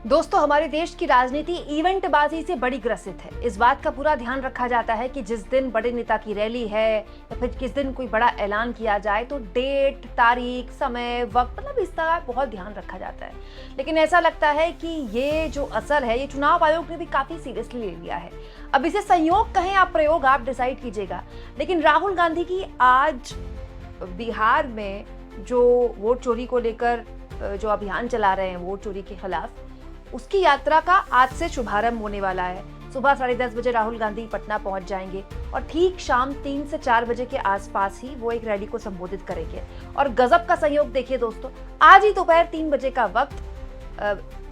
दोस्तों, हमारे देश की राजनीति इवेंटबाजी से बड़ी ग्रसित है। इस बात का पूरा ध्यान रखा जाता है कि जिस दिन बड़े नेता की रैली है या फिर किस दिन कोई बड़ा ऐलान किया जाए तो डेट, तारीख, समय, वक्त, मतलब इस तरह बहुत ध्यान रखा जाता है। लेकिन ऐसा लगता है कि ये जो असर है ये चुनाव आयोग ने भी काफी सीरियसली ले लिया है। अब इसे संयोग कहें आप प्रयोग, आप डिसाइड कीजिएगा। लेकिन राहुल गांधी की आज बिहार में जो वोट चोरी को लेकर जो अभियान चला रहे हैं वोट चोरी के खिलाफ, उसकी यात्रा का आज से शुभारंभ होने वाला है। सुबह 10:30 बजे राहुल गांधी पटना पहुंच जाएंगे और ठीक शाम 3 से 4 बजे के आसपास ही वो एक रैली को संबोधित करेंगे। और गजब का संयोग देखिए दोस्तों, आज ही दोपहर 3 बजे का वक्त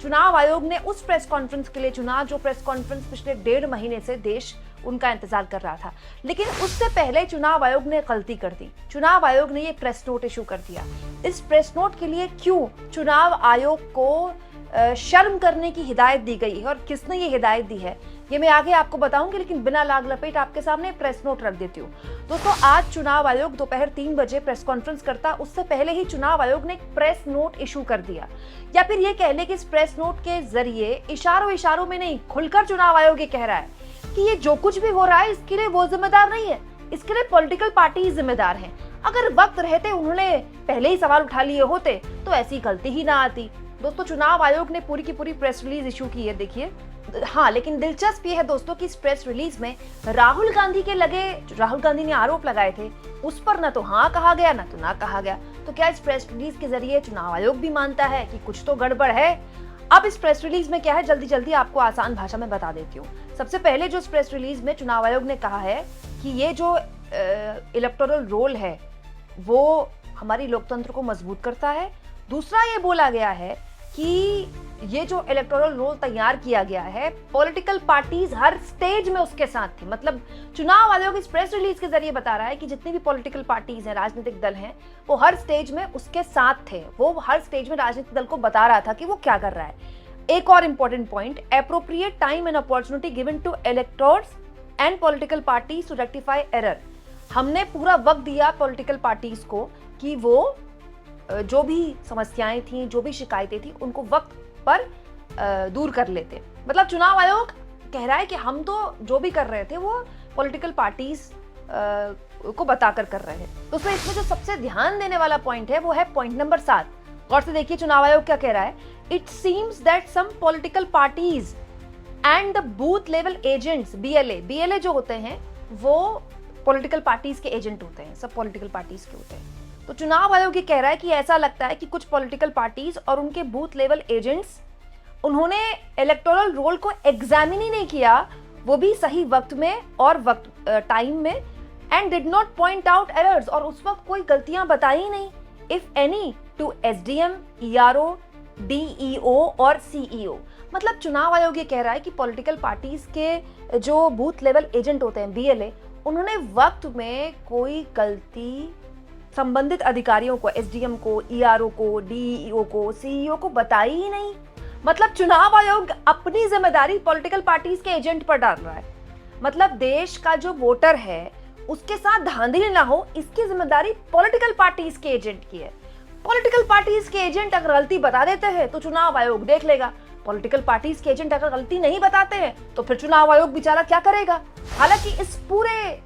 चुनाव आयोग ने उस प्रेस कॉन्फ्रेंस के लिए चुना जो प्रेस कॉन्फ्रेंस पिछले 1.5 महीने से देश उनका इंतजार कर रहा था। लेकिन उससे पहले चुनाव आयोग ने गलती कर दी। चुनाव आयोग ने ये प्रेस नोट इशू कर दिया। इस प्रेस नोट के लिए क्यों चुनाव आयोग को शर्म करने की हिदायत दी गई है और किसने ये हिदायत दी है ये मैं आगे आपको बताऊंगी, लेकिन बिना लाग लपेट आपके सामने प्रेस नोट रख देती हूँ। दोस्तों, आज चुनाव आयोग दोपहर 3 बजे प्रेस कॉन्फ्रेंस करता, उससे पहले ही चुनाव आयोग ने एक प्रेस नोट इशू कर दिया। या फिर ये कह ले कि इस प्रेस नोट के जरिए इशारों में नहीं, खुलकर चुनाव आयोग ये कह रहा है कि ये जो कुछ भी हो रहा है इसके लिए वो जिम्मेदार नहीं है, इसके लिए पॉलिटिकल पार्टी ही जिम्मेदार है। अगर वक्त रहते उन्होंने पहले ही सवाल उठा लिए होते तो ऐसी गलती ही ना आती। दोस्तों, चुनाव आयोग ने पूरी की पूरी प्रेस रिलीज इशू की है, देखिए। हाँ, लेकिन दिलचस्प ये है दोस्तों कि इस प्रेस रिलीज में राहुल गांधी ने आरोप लगाए थे, उस पर ना तो हाँ कहा गया ना तो ना कहा गया। तो क्या इस प्रेस रिलीज के जरिए चुनाव आयोग भी मानता है कि कुछ तो गड़बड़ है? अब इस प्रेस रिलीज में क्या है, जल्दी आपको आसान भाषा में बता देती हूँ। सबसे पहले जो इस प्रेस रिलीज में चुनाव आयोग ने कहा है कि ये जो इलेक्टोरल रोल है वो हमारी लोकतंत्र को मजबूत करता है। दूसरा ये बोला गया है कि ये जो इलेक्टोरल रोल तैयार किया गया है, पॉलिटिकल पार्टीज हर स्टेज में उसके साथ थी। मतलब चुनाव आयोग इस प्रेस रिलीज के जरिए बता रहा है कि जितनी भी पॉलिटिकल पार्टीज हैं, राजनीतिक दल हैं, वो हर स्टेज में उसके साथ थे। वो हर स्टेज में राजनीतिक दल को बता रहा था कि वो क्या कर रहा है। एक और important point, appropriate time and opportunity given to electors and political parties to rectify error. हमने पूरा वक्त दिया पॉलिटिकल पार्टीज को कि वो जो भी समस्याएं थी, जो भी शिकायतें थी, उनको वक्त पर दूर कर लेते। मतलब चुनाव आयोग कह रहा है कि हम तो जो भी कर रहे थे वो पॉलिटिकल पार्टीज को बताकर कर रहे हैं। दोस्तों, इसमें जो सबसे ध्यान देने वाला पॉइंट है वो है पॉइंट नंबर 7। गौर से देखिए चुनाव आयोग क्या कह रहा है। It seems that some political parties and the booth level agents, BLA जो होते हैं वो पॉलिटिकल पार्टीज के एजेंट होते हैं, सब पॉलिटिकल पार्टीज के होते हैं। तो चुनाव आयोग ये कह रहा है कि ऐसा लगता है कि कुछ पॉलिटिकल पार्टीज और उनके बूथ लेवल एजेंट्स, उन्होंने इलेक्टोरल रोल को एग्जामिन ही नहीं किया, वो भी सही वक्त में और टाइम में, and did not point out errors, और उस वक्त कोई गलतियां बताई ही नहीं, if any, to SDM, ERO, DEO और सीईओ। मतलब चुनाव आयोग ये कह रहा है कि पॉलिटिकल पार्टीज के जो बूथ लेवल एजेंट होते हैं, बीएलए, उन्होंने वक्त में कोई गलती संबंधित अधिकारियों को, एसडीएम को, ईआरओ को, डीईओ को, सीईओ को बताई ही नहीं। मतलब चुनाव आयोग अपनी जिम्मेदारी पॉलिटिकल पार्टीज के एजेंट पर डाल रहा है। मतलब देश का जो वोटर है उसके साथ धांधली ना हो, इसकी जिम्मेदारी पॉलिटिकल पार्टीज के एजेंट की है। पॉलिटिकल पार्टीज के एजेंट अगर गलती बता देते हैं तो चुनाव आयोग देख लेगा। पॉलिटिकल पार्टीज के एजेंट अगर गलती नहीं बताते हैं तो फिर चुनाव आयोग बेचारा क्या करेगा। हालांकि इस पूरे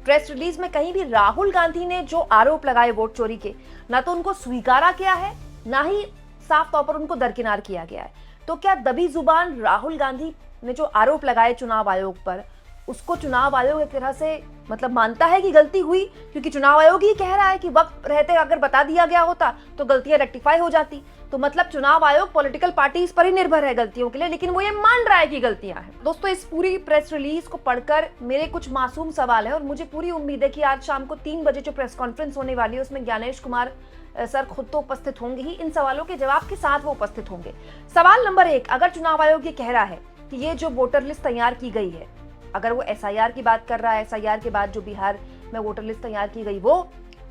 प्रेस रिलीज में कहीं भी राहुल गांधी ने जो आरोप लगाए वोट चोरी के, ना तो उनको स्वीकारा किया है, ना ही साफ तौर पर उनको दरकिनार किया गया है। तो क्या दबी जुबान राहुल गांधी ने जो आरोप लगाए चुनाव आयोग पर, उसको चुनाव आयोग एक तरह से मतलब मानता है कि गलती हुई? क्योंकि चुनाव आयोग ही कह रहा है कि वक्त रहते अगर बता दिया गया होता तो गलतियां रेक्टिफाई हो जाती। तो मतलब चुनाव आयोग पॉलिटिकल पार्टीज पर ही निर्भर है गलतियों के लिए, लेकिन वो ये मान रहा है कि गलतियां हैं। दोस्तों, इस पूरी प्रेस रिलीज को पढ़कर मेरे कुछ मासूम सवाल है और मुझे पूरी उम्मीद है कि आज शाम को 3 बजे जो प्रेस कॉन्फ्रेंस होने वाली है उसमें ज्ञानेश कुमार सर खुद तो उपस्थित होंगे ही, इन सवालों के जवाब के साथ वो उपस्थित होंगे। सवाल नंबर 1, अगर चुनाव आयोग ये कह रहा है कि ये जो वोटर लिस्ट तैयार की गई है, अगर वो एसआईआर की बात कर रहा है, एसआईआर के बाद जो बिहार में वोटर लिस्ट तैयार की गई वो,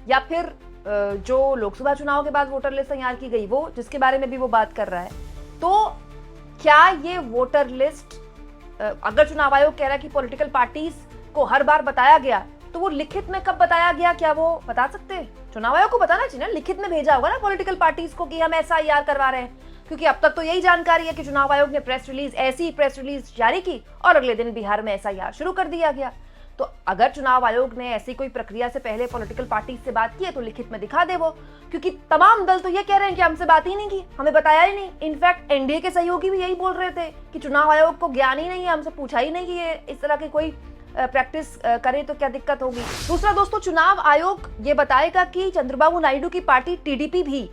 या फिर जो लोकसभा चुनाव के बाद वोटर लिस्ट तैयार की गई वो, जिसके बारे में भी वो बात कर रहा है, तो क्या ये वोटर लिस्ट, अगर चुनाव आयोग कह रहा है कि पॉलिटिकल पार्टीज को हर बार बताया गया, तो वो लिखित में कब बताया गया, क्या वो बता सकते हैं? चुनाव आयोग को बताना चाहिए ना, लिखित में भेजा होगा ना पॉलिटिकल पार्टीज को कि हम एसआईआर करवा रहे हैं। क्योंकि अब तक तो यही जानकारी है कि चुनाव आयोग ने प्रेस रिलीज, ऐसी प्रेस रिलीज जारी की और अगले दिन बिहार में एसआईआर शुरू कर दिया गया। तो अगर चुनाव आयोग ने ऐसी कोई प्रक्रिया से पहले पॉलिटिकल पार्टी से बात की है तो लिखित में दिखा दे वो, क्योंकि तमाम दल तो ये कह रहे हैं कि हमसे बात ही नहीं की, हमें बताया ही नहीं। इनफैक्ट एनडीए के सहयोगी भी यही बोल रहे थे कि चुनाव आयोग को ज्ञान ही नहीं है, हमसे पूछा ही नहीं कि ये इस तरह की कोई प्रैक्टिस करे तो क्या दिक्कत होगी। दूसरा दोस्तों, चुनाव आयोग ये बताएगा कि चंद्रबाबू नायडू की पार्टी टीडीपी भी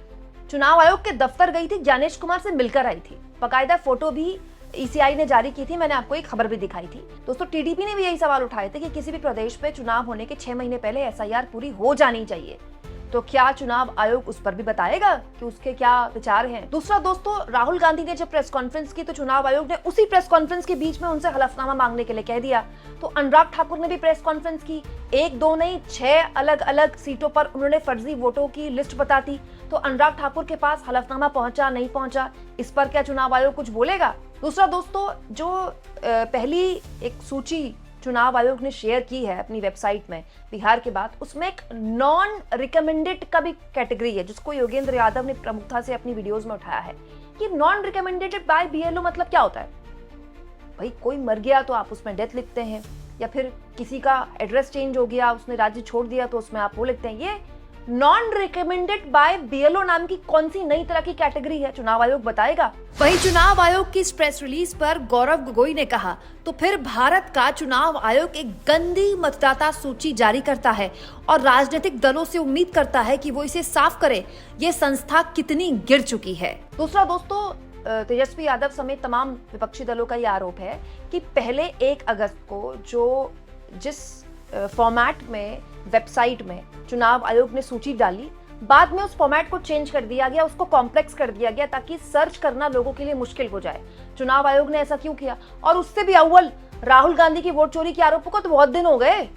चुनाव आयोग के दफ्तर गई थी, ज्ञानेश कुमार से मिलकर आई थी। बाकायदा फोटो भी ईसीआई ने जारी की थी, मैंने आपको एक खबर भी दिखाई थी। दोस्तों, टीडीपी ने भी यही सवाल उठाए थे कि किसी भी प्रदेश में चुनाव होने के 6 महीने पहले एसआईआर पूरी हो जानी चाहिए। तो क्या चुनाव आयोग उस पर भी बताएगा कि उसके क्या विचार हैं? दूसरा दोस्तों, राहुल गांधी ने जब प्रेस कॉन्फ्रेंस की तो चुनाव आयोग ने उसी प्रेस कॉन्फ्रेंस के बीच में उनसे हलफनामा मांगने के लिए कह दिया। तो अनुराग ठाकुर ने भी प्रेस कॉन्फ्रेंस की, 1 2 नहीं 6 अलग अलग सीटों पर उन्होंने फर्जी वोटों की लिस्ट बता दी। तो अनुराग ठाकुर के पास हलफनामा पहुंचा नहीं पहुंचा, इस पर क्या चुनाव आयोग कुछ बोलेगा? दूसरा दोस्तों, जो पहली एक सूची चुनाव आयोग ने शेयर की है अपनी वेबसाइट में बिहार के बाद, उसमें एक नॉन रिकमेंडेड का भी कैटेगरी है, जिसको योगेंद्र यादव ने प्रमुखता से अपनी वीडियोस में उठाया है। कि नॉन रिकमेंडेड बाय बीएलओ मतलब क्या होता है? भाई कोई मर गया तो आप उसमें डेथ लिखते हैं, या फिर किसी का एड्रेस चेंज हो गया, उसने राज्य छोड़ दिया तो उसमें आप वो लिखते हैं। ये नॉन रिकमेंडेड बाय बीएलओ नाम की कौन सी नई तरह की कैटेगरी है? चुनाव आयोग बताएगा। वहीं चुनाव आयोग की इस प्रेस रिलीज पर गौरव गोगोई ने कहा, तो फिर भारत का चुनाव आयोग एक गंदी मतदाता सूची जारी करता है और राजनीतिक दलों से उम्मीद करता है कि वो इसे साफ करे। ये संस्था कितनी गिर चुकी है। दूसरा दोस्तों, तेजस्वी यादव समेत तमाम विपक्षी दलों का ये आरोप है कि पहले 1 अगस्त को जिस फॉर्मेट में वेबसाइट में चुनाव आयोग ने सूची डाली, बाद में उस फॉर्मेट को चेंज कर दिया गया, उसको कॉम्प्लेक्स कर दिया गया ताकि सर्च करना लोगों के लिए मुश्किल हो जाए। चुनाव आयोग ने ऐसा क्यों किया? और उससे भी अव्वल राहुल गांधी की वोट चोरी के आरोपों को तो बहुत दिन हो गए।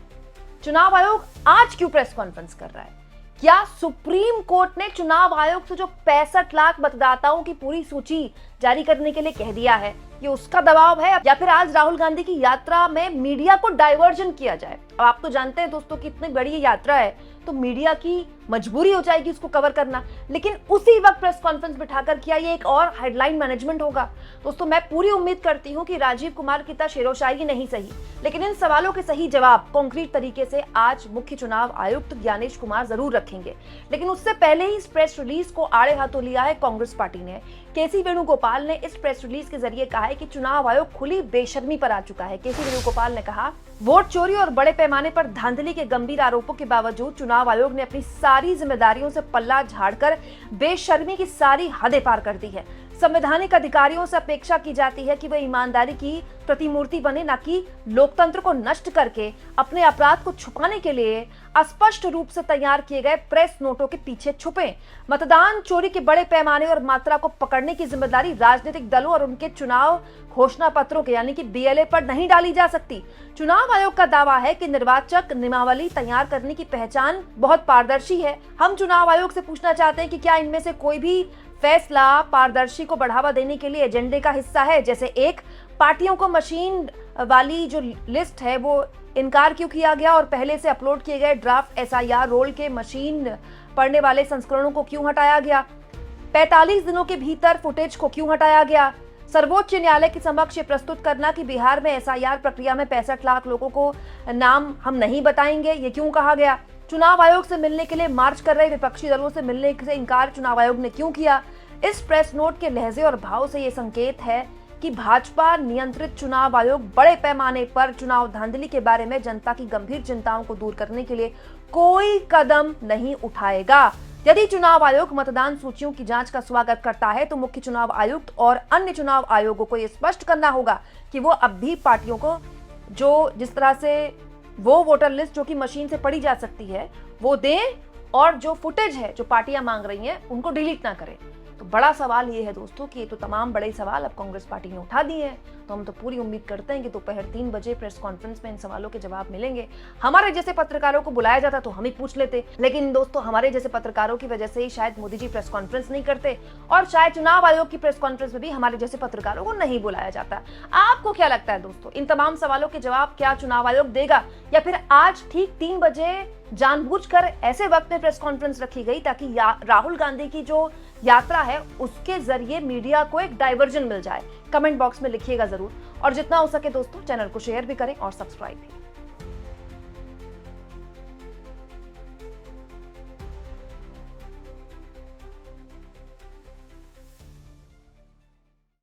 चुनाव आयोग आज क्यों प्रेस कॉन्फ्रेंस कर रहा है? क्या सुप्रीम कोर्ट ने चुनाव आयोग से जो 65 लाख मतदाताओं की पूरी सूची जारी करने के लिए कह दिया है, ये उसका दबाव है, या फिर आज राहुल गांधी की यात्रा में मीडिया को डाइवर्जन किया जाए? अब आप तो जानते हैं दोस्तों कि इतनी बड़ी यात्रा है तो मीडिया की मजबूरी हो जाएगी उसको कवर करना, लेकिन उसी वक्त प्रेस कॉन्फ्रेंस बिठाकर किया, ये एक और हेडलाइन मैनेजमेंट होगा। दोस्तों, मैं पूरी उम्मीद करती हूं कि राजीव कुमार की शेरोशायरी नहीं सही, लेकिन इन सवालों के सही जवाब कॉन्क्रीट तरीके से आज मुख्य चुनाव आयुक्त ज्ञानेश कुमार जरूर रखेंगे। लेकिन उससे पहले ही इस प्रेस रिलीज को आड़े हाथों लिया है कांग्रेस पार्टी ने। केसी वेणुगोपाल ने इस प्रेस रिलीज के जरिए कहा है कि चुनाव आयोग खुली बेशर्मी पर आ चुका है। केसी वेणुगोपाल ने कहा, वोट चोरी और बड़े पैमाने पर धांधली के गंभीर आरोपों के बावजूद चुनाव आयोग ने अपनी सारी जिम्मेदारियों से पल्ला झाड़कर बेशर्मी की सारी हदें पार कर दी है। संवैधानिक अधिकारियों से अपेक्षा की जाती है कि वे ईमानदारी की प्रतिमूर्ति बने, न कि लोकतंत्र को नष्ट करके अपने अपराध को छुपाने के लिए अस्पष्ट रूप से तैयार किए गए प्रेस नोटों के पीछे छुपे। मतदान चोरी के बड़े पैमाने और मात्रा को पकड़ने की जिम्मेदारी राजनीतिक दलों और उनके चुनाव घोषणा पत्रों के यानी कि बीएलए पर नहीं डाली जा सकती। चुनाव आयोग का दावा है कि निर्वाचक नियमावली तैयार करने की पहचान बहुत पारदर्शी है। हम चुनाव आयोग से पूछना चाहते हैं कि क्या इनमें से कोई भी फैसला पारदर्शी को बढ़ावा देने के लिए एजेंडे का हिस्सा है? जैसे 1, पार्टियों को मशीन वाली जो लिस्ट है वो इनकार क्यों किया गया और पहले से अपलोड किए गए ड्राफ्ट एसआईआर रोल के मशीन पढ़ने वाले संस्करणों को क्यों हटाया गया? 45 दिनों के भीतर फुटेज को क्यों हटाया गया? सर्वोच्च न्यायालय के समक्ष प्रस्तुत करना कि बिहार में एसआईआर प्रक्रिया में 65 लाख लोगों को नाम हम नहीं बताएंगे, ये क्यों कहा गया? चुनाव आयोग से मिलने के लिए मार्च कर रहे विपक्षी दलों से मिलने से इनकार चुनाव आयोग ने क्यों किया? इस प्रेस नोट के लहजे और भाव से ये संकेत है कि भाजपा नियंत्रित चुनाव आयोग बड़े पैमाने पर चुनाव धांधली के बारे में जनता की गंभीर चिंताओं को दूर करने के लिए कोई कदम नहीं उठाएगा। यदि चुनाव आयोग मतदान सूचियों की जांच का स्वागत करता है तो मुख्य चुनाव आयुक्त और अन्य चुनाव आयोगों को यह स्पष्ट करना होगा कि वो अब भी पार्टियों को जिस तरह से वो वोटर लिस्ट जो कि मशीन से पढ़ी जा सकती है वो दें, और जो फुटेज है जो पार्टियां मांग रही हैं उनको डिलीट ना करें। तो बड़ा सवाल ये है दोस्तों कि ये तो तमाम बड़े सवाल अब कांग्रेस पार्टी ने उठा दिए हैं। तो हम तो पूरी उम्मीद करते हैं कि दोपहर 3 बजे प्रेस कॉन्फ्रेंस में इन सवालों के जवाब मिलेंगे। हमारे जैसे पत्रकारों को बुलाया जाता तो हम ही पूछ लेते, लेकिन दोस्तों हमारे जैसे पत्रकारों की वजह से ही शायद मोदी जी प्रेस कॉन्फ्रेंस नहीं करते, और शायद चुनाव आयोग की प्रेस कॉन्फ्रेंस में भी हमारे जैसे पत्रकारों को नहीं बुलाया जाता। आपको क्या लगता है दोस्तों, इन तमाम सवालों के जवाब क्या चुनाव आयोग देगा, या फिर आज ठीक 3 बजे जानबूझकर ऐसे वक्त में प्रेस कॉन्फ्रेंस रखी गई ताकि राहुल गांधी की जो यात्रा है उसके जरिए मीडिया को एक डाइवर्जन मिल जाए। कमेंट बॉक्स में लिखिएगा जरूर, और जितना हो सके दोस्तों चैनल को शेयर भी करें और सब्सक्राइब भी।